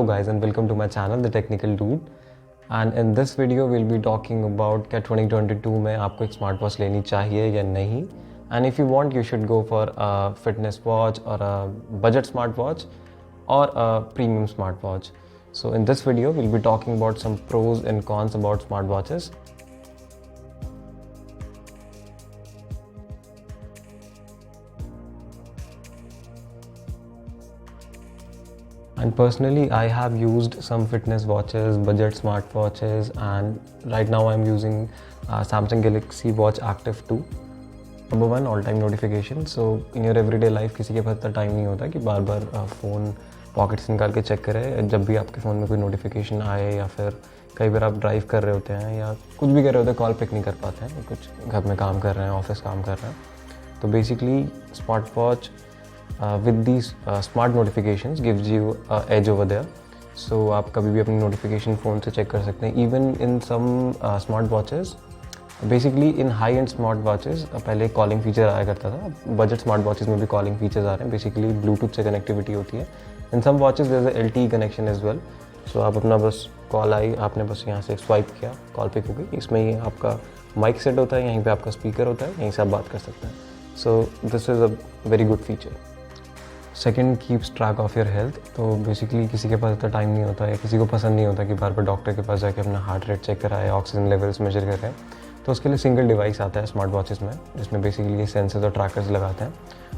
guys and welcome to my channel The Technical Dude, and in this video we'll be talking about क्या 2022 में आपको एक smart watch लेनी चाहिए या नहीं, and if you want you should go for a fitness watch or a budget smart watch or a premium smart watch. So in this video we'll be talking about some pros and cons about smart watches. And personally, I have used some fitness watches, budget smart watches, and right now I'm using Samsung Galaxy Watch Active 2. Number one, all-time notification. So in your everyday life, किसी के पास इतना time नहीं होता कि बार बार phone pocket से निकाल के check करे. जब भी आपके फ़ोन में कोई नोटिफिकेशन आए या फिर कई बार आप ड्राइव कर रहे होते हैं या कुछ भी कर रहे होते हैं, कॉल पिक नहीं कर पाते हैं, कुछ घर में काम कर रहे हैं, ऑफिस काम कर रहे हैं, तो basically smart watch with these smart notifications gives you edge over there. So आप कभी भी अपनी नोटिफिकेशन फ़ोन से चेक कर सकते हैं. Even in some smart watches, basically in high end smart watches पहले कॉलिंग फीचर आया करता था. बजट स्मार्ट वॉचेस में भी कॉलिंग फीचर्स आ रहे हैं. बेसिकली ब्लूटूथ से कनेक्टिविटी होती है. In some watches there is LTE connection as well. So आप अपना बस कॉल आई, आपने बस यहाँ से स्वाइप किया, कॉल पिक हो गई. इसमें ही आपका माइक सेट होता है, यहीं पे आपका स्पीकर होता है, यहीं से आप बात कर सकते हैं. So this is a very good feature. Second, keeps track of your health. तो बेसिकली किसी के पास इतना टाइम नहीं होता या किसी को पसंद नहीं होता कि बार बार डॉक्टर के पास जाके अपना हार्ट रेट चेक कराए, ऑक्सीजन लेवल्स मेजर करें. तो उसके लिए सिंगल डिवाइस आता है स्मार्ट वॉचेस में, जिसमें बेसिकली ये सेंसर्स और ट्रैकर्स लगाते हैं.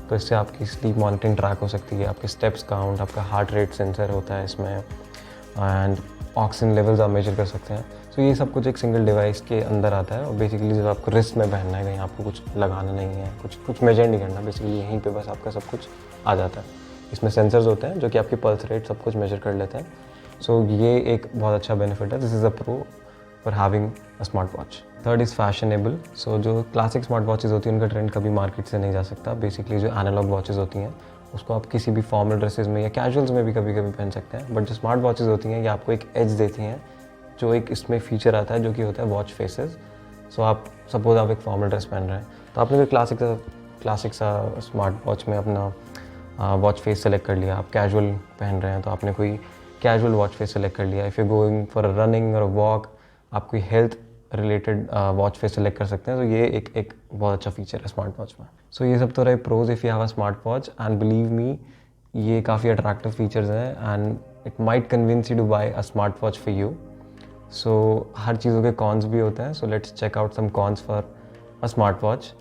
तो इससे आपकी स्लीप मॉनिटरिंग ट्रैक हो सकती है, आपके स्टेप्स काउंट, आपका हार्ट रेट सेंसर होता है इसमें, एंड ऑक्सीजन लेवल्स आप मेजर कर सकते हैं. तो ये सब कुछ एक सिंगल डिवाइस के अंदर आता है. और बेसिकली जब आपको रिस्ट में पहनना है, कहीं आपको कुछ लगाना नहीं है, कुछ मेजर नहीं करना, बेसिकली यहीं पे बस आपका सब कुछ आ जाता है. इसमें सेंसर्स होते हैं जो कि आपकी पल्स रेट सब कुछ मेजर कर लेते हैं. सो ये एक बहुत अच्छा बेनिफिट है. This is a pro for having a smart watch. Third is fashionable. So जो क्लासिक स्मार्ट वॉचेज़ होती हैं उनका ट्रेंड कभी मार्केट से नहीं जा सकता. बेसिकली जो एनालॉग वॉचेज़ होती हैं उसको आप किसी भी फॉर्मल ड्रेसेस में या कैजुअल्स में भी कभी कभी पहन सकते हैं. बट जो स्मार्ट वॉचेज़ होती हैं ये आपको एक एज देती हैं, जो एक इसमें फीचर आता है जो कि होता है वॉच फेसेस. सो आप सपोज आप एक फॉर्मल ड्रेस पहन रहे हैं, तो आपने कोई क्लासिक सा स्मार्ट वॉच में अपना वॉच फेस सेलेक्ट कर लिया. आप कैजुअल पहन रहे हैं तो आपने कोई कैजुअल वॉच फेस सेलेक्ट कर लिया. If you going for a running और वॉक, आप कोई health related watch face select कर सकते हैं. तो ये एक बहुत अच्छा फीचर है स्मार्ट वॉच में. सो ये सब तो रहे pros if you have a smart watch. And believe me, ये काफ़ी अट्रैक्टिव फीचर्स हैं and it might convince you to buy a smart watch for you. So हर चीज़ों के कॉन्स भी होते हैं. So let's check out some cons for a smart watch.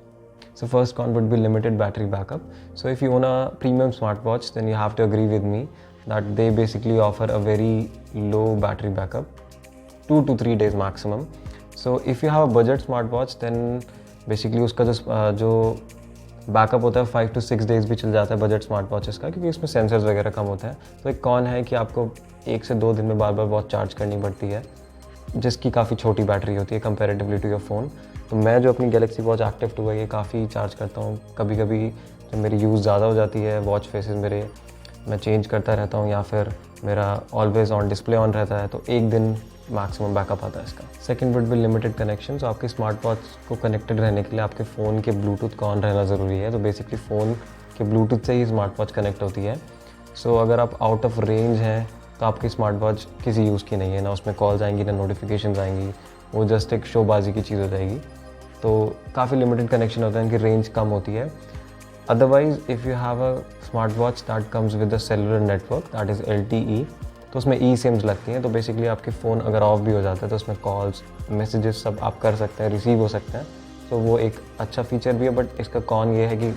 So first con would be limited battery backup. So if you own a premium smartwatch, then you have to agree with me that they basically offer a very low battery backup, 2 to 3 days maximum. So if you have a budget smartwatch, then basically उसका जो backup होता है 5 to 6 days भी चल जाता है budget smart watches का, क्योंकि इसमें सेंसर्स वगैरह कम होते हैं. तो एक कॉन है कि आपको 1 से 2 दिन में बार बार वॉच चार्ज करनी पड़ती है, जिसकी काफ़ी छोटी बैटरी होती है कंपेरेटिवली टू योर फ़ोन. तो मैं जो अपनी गैलेक्सी वॉच एक्टिव 2 है ये काफ़ी चार्ज करता हूँ. कभी कभी जब मेरी यूज़ ज़्यादा हो जाती है, वॉच फेसेस मेरे मैं चेंज करता रहता हूँ या फिर मेरा ऑलवेज ऑन डिस्प्ले ऑन रहता है, तो 1 दिन मैक्सिमम बैकअप आता है इसका. Second would be limited connection. तो आपके स्मार्ट वॉच को कनेक्टेड रहने के लिए आपके फ़ोन के ब्लूटूथ का ऑन रहना ज़रूरी है. तो बेसिकली फ़ोन के ब्लूटूथ से ही स्मार्ट वॉच कनेक्ट होती है. सो अगर आप आउट ऑफ रेंज हैं तो आपकी स्मार्ट वॉच किसी यूज़ की नहीं है. ना उसमें कॉल्स आएंगी, ना नोटिफिकेशंस आएंगी. वो जस्ट एक शोबाजी की चीज़ हो जाएगी. तो काफ़ी लिमिटेड कनेक्शन होता है, इनकी रेंज कम होती है. Otherwise if you have a smart watch that comes with a cellular network that is LTE, तो उसमें ई सिम्स लगती हैं. तो बेसिकली आपके फ़ोन अगर ऑफ भी हो जाता है तो उसमें कॉल्स, मैसेजेस सब आप कर सकते हैं, रिसीव हो सकते हैं. तो वो एक अच्छा फीचर भी है. बट इसका कॉन ये है कि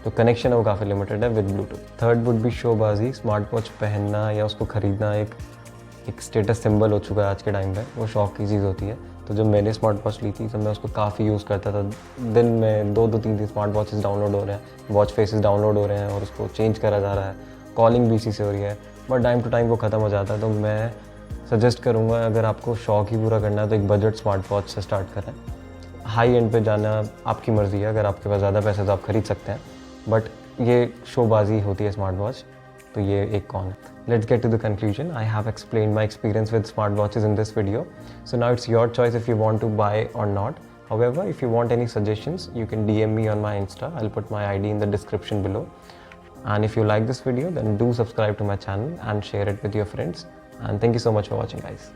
जो कनेक्शन है वो काफ़ी लिमिटेड है with Bluetooth. Third would be शोबाजी. स्मार्ट वॉच पहनना या उसको ख़रीदना एक स्टेटस सिंबल हो चुका है आज के टाइम पे. वो शौक की चीज़ होती है. तो जब मैंने स्मार्ट वॉच ली थी तब मैं उसको काफ़ी यूज़ करता था. दिन में 2-3 स्मार्ट वॉचेस डाउनलोड हो रहे हैं, वॉच फेसेस डाउनलोड हो रहे हैं और उसको चेंज करा जा रहा है, कॉलिंग भी इसी से हो रही है. बट टाइम टू टाइम वो ख़त्म हो जाता है. तो मैं सजेस्ट करूँगा अगर आपको शौक ही पूरा करना है तो एक बजट स्मार्ट वॉच से स्टार्ट करें. हाई एंड पे जाना आपकी मर्ज़ी है. अगर आपके पास ज़्यादा पैसे तो आप ख़रीद सकते हैं, बट ये शोबाजी होती है स्मार्ट वॉच. तो ये एक कॉन है. Let's get to the conclusion. I have explained my experience with smartwatches in this video. So now it's your choice if you want to buy or not. However, if you want any suggestions, you can DM me on my Insta. I'll put my ID in the description below. And if you like this video, then do subscribe to my channel and share it with your friends. And thank you so much for watching, guys.